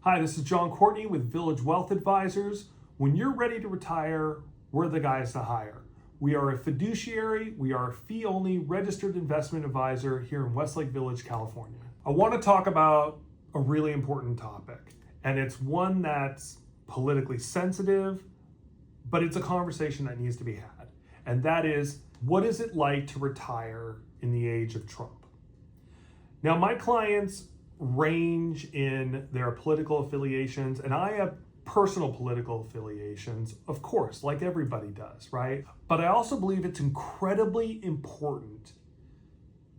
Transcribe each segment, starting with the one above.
Hi, this is Courtney with Village Wealth Advisors. When you're ready to retire, we're the guys to hire. We are a fiduciary, we are a fee-only registered investment advisor here in Westlake Village, California. I want to talk about a really important topic, and it's one that's politically sensitive, but it's a conversation that needs to be had. And that is, what is it like to retire in the age of Trump? Now, my clients range in their political affiliations, and I have personal political affiliations, of course, like everybody does, right? But I also believe it's incredibly important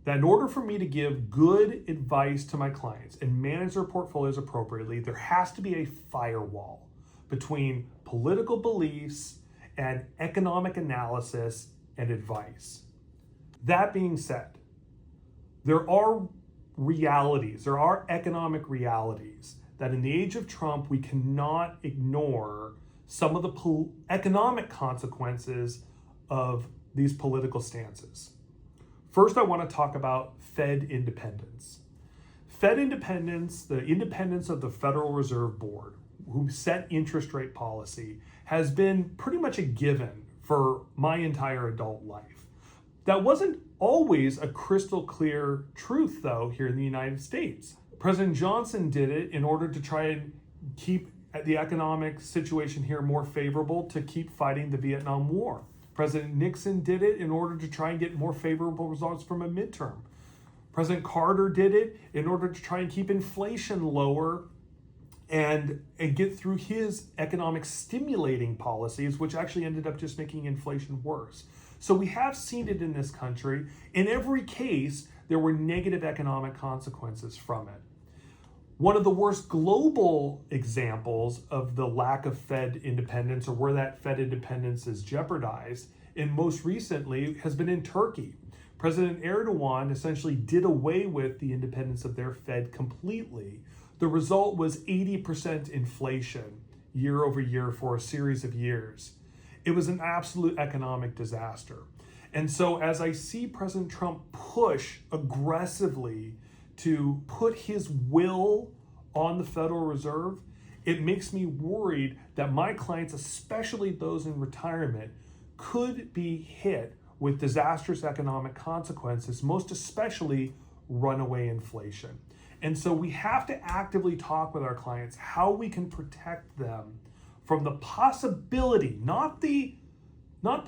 that in order for me to give good advice to my clients and manage their portfolios appropriately, there has to be a firewall between political beliefs and economic analysis and advice. That being said, there are economic realities that in the age of Trump, we cannot ignore some of the economic consequences of these political stances. First, I want to talk about Fed independence. Fed independence, the independence of the Federal Reserve Board, who set interest rate policy, has been pretty much a given for my entire adult life. That wasn't always a crystal clear truth, though, here in the United States. President Johnson did it in order to try and keep the economic situation here more favorable to keep fighting the Vietnam War. President Nixon did it in order to try and get more favorable results from a midterm. President Carter did it in order to try and keep inflation lower and get through his economic stimulating policies, which actually ended up just making inflation worse. So we have seen it in this country. In every case, there were negative economic consequences from it. One of the worst global examples of the lack of Fed independence, or where that Fed independence is jeopardized, and most recently has been in Turkey. President Erdogan essentially did away with the independence of their Fed completely. The result was 80% inflation year over year for a series of years. It was an absolute economic disaster. And so as I see President Trump push aggressively to put his will on the Federal Reserve, it makes me worried that my clients, especially those in retirement, could be hit with disastrous economic consequences, most especially runaway inflation. And so we have to actively talk with our clients how we can protect them from the possibility, not the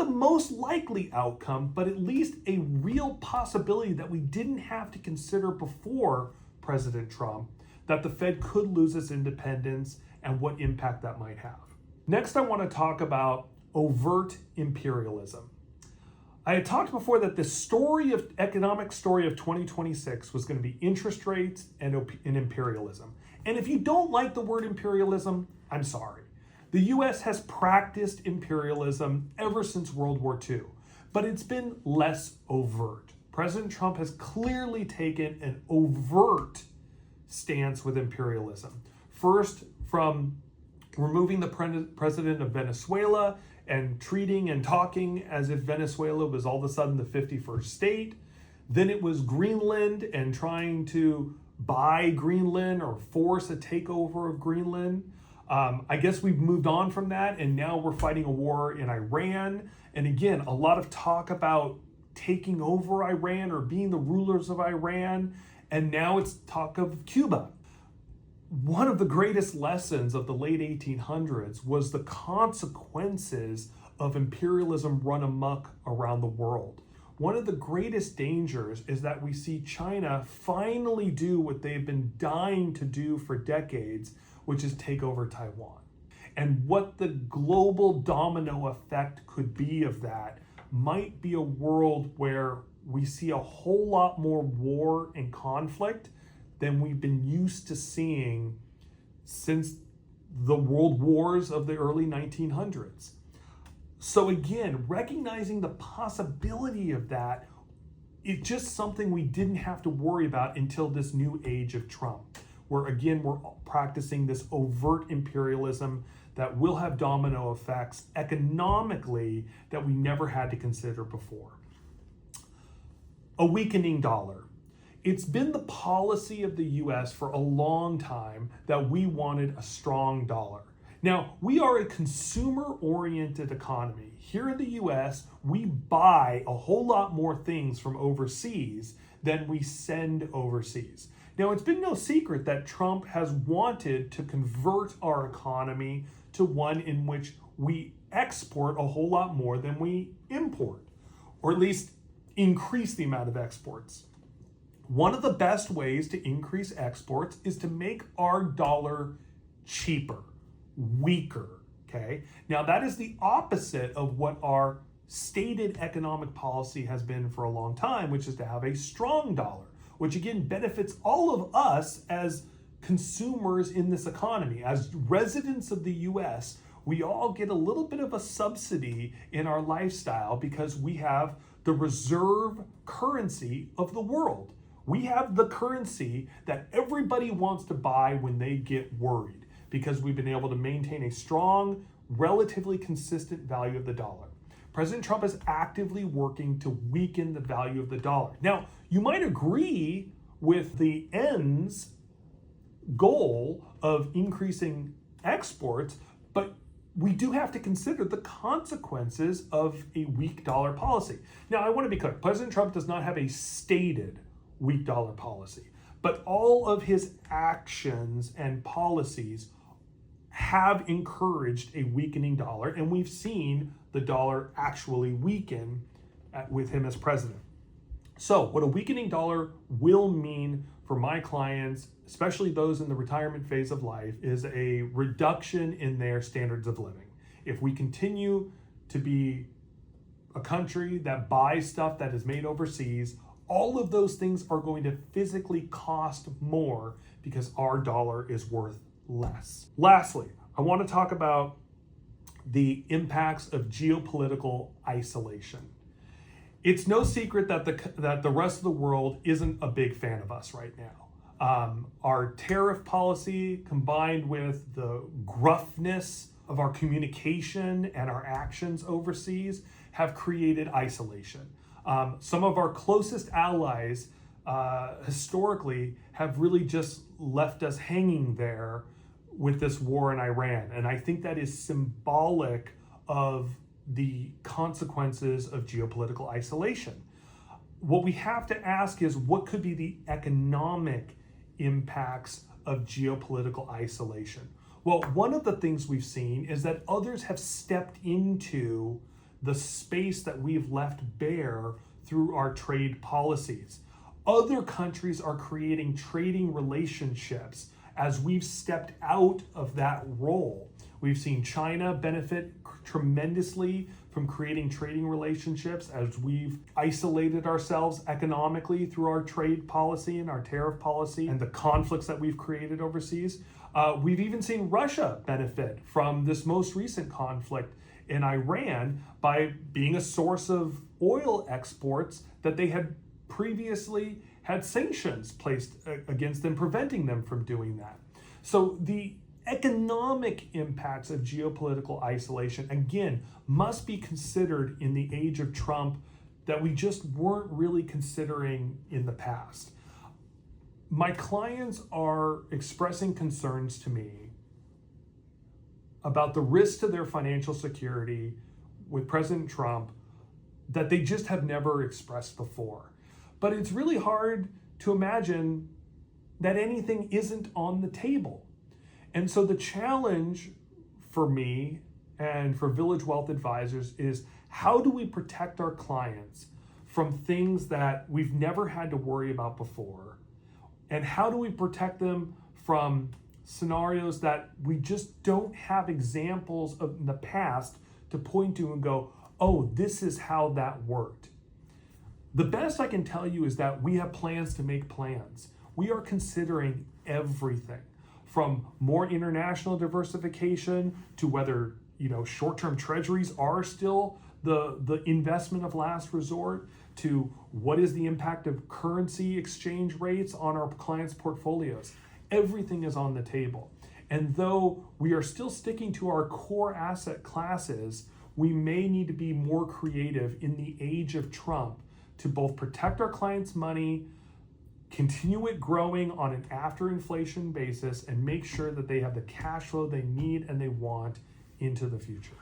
most likely outcome, but at least a real possibility that we didn't have to consider before President Trump, that the Fed could lose its independence and what impact that might have. Next, I want to talk about overt imperialism. I had talked before that the economic story of 2026 was going to be interest rates and imperialism. And if you don't like the word imperialism, I'm sorry. The US has practiced imperialism ever since World War II, but it's been less overt. President Trump has clearly taken an overt stance with imperialism. First, from removing the president of Venezuela and treating and talking as if Venezuela was all of a sudden the 51st state. Then it was Greenland and trying to buy Greenland or force a takeover of Greenland. I guess we've moved on from that, and now we're fighting a war in Iran. And again, a lot of talk about taking over Iran or being the rulers of Iran, and now it's talk of Cuba. One of the greatest lessons of the late 1800s was the consequences of imperialism run amok around the world. One of the greatest dangers is that we see China finally do what they've been dying to do for decades, which is take over Taiwan. And what the global domino effect could be of that might be a world where we see a whole lot more war and conflict than we've been used to seeing since the world wars of the early 1900s. So again, recognizing the possibility of that, it's just something we didn't have to worry about until this new age of Trump, where again, we're practicing this overt imperialism that will have domino effects economically that we never had to consider before. A weakening dollar. It's been the policy of the US for a long time that we wanted a strong dollar. Now, we are a consumer-oriented economy. Here in the US, we buy a whole lot more things from overseas than we send overseas. Now, it's been no secret that Trump has wanted to convert our economy to one in which we export a whole lot more than we import, or at least increase the amount of exports. One of the best ways to increase exports is to make our dollar cheaper, weaker, okay? Now that is the opposite of what our stated economic policy has been for a long time, which is to have a strong dollar, which again benefits all of us as consumers in this economy. As residents of the US, we all get a little bit of a subsidy in our lifestyle because we have the reserve currency of the world. We have the currency that everybody wants to buy when they get worried because we've been able to maintain a strong, relatively consistent value of the dollar. President Trump is actively working to weaken the value of the dollar. Now, you might agree with the end's goal of increasing exports, but we do have to consider the consequences of a weak dollar policy. Now, I want to be clear. President Trump does not have a stated weak dollar policy, but all of his actions and policies have encouraged a weakening dollar, and we've seen the dollar actually weaken with him as president. So what a weakening dollar will mean for my clients, especially those in the retirement phase of life, is a reduction in their standards of living. If we continue to be a country that buys stuff that is made overseas, all of those things are going to physically cost more because our dollar is worth less. Lastly, I want to talk about the impacts of geopolitical isolation. It's no secret that the rest of the world isn't a big fan of us right now. Our tariff policy, combined with the gruffness of our communication and our actions overseas, have created isolation. Some of our closest allies historically have really just left us hanging there with this war in Iran. And I think that is symbolic of the consequences of geopolitical isolation. What we have to ask is, what could be the economic impacts of geopolitical isolation? Well, one of the things we've seen is that others have stepped into the space that we've left bare through our trade policies. Other countries are creating trading relationships as we've stepped out of that role. We've seen China benefit tremendously from creating trading relationships as we've isolated ourselves economically through our trade policy and our tariff policy and the conflicts that we've created overseas. We've even seen Russia benefit from this most recent conflict in Iran by being a source of oil exports that they had previously had sanctions placed against them, preventing them from doing that. So the economic impacts of geopolitical isolation, again, must be considered in the age of Trump that we just weren't really considering in the past. My clients are expressing concerns to me about the risk to their financial security with President Trump that they just have never expressed before. But it's really hard to imagine that anything isn't on the table. And so the challenge for me and for Village Wealth Advisors is, how do we protect our clients from things that we've never had to worry about before? And how do we protect them from scenarios that we just don't have examples of in the past to point to and go, oh, this is how that worked? The best I can tell you is that we have plans to make plans. We are considering everything from more international diversification to whether, short-term treasuries are still the investment of last resort, to what is the impact of currency exchange rates on our clients' portfolios. Everything is on the table. And though we are still sticking to our core asset classes, we may need to be more creative in the age of Trump to both protect our clients' money, continue it growing on an after inflation basis, and make sure that they have the cash flow they need and they want into the future.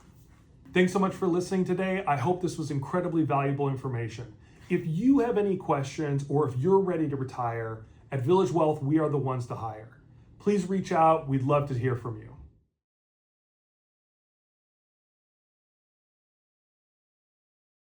Thanks so much for listening today. I hope this was incredibly valuable information. If you have any questions or if you're ready to retire, at Village Wealth, we are the ones to hire. Please reach out. We'd love to hear from you.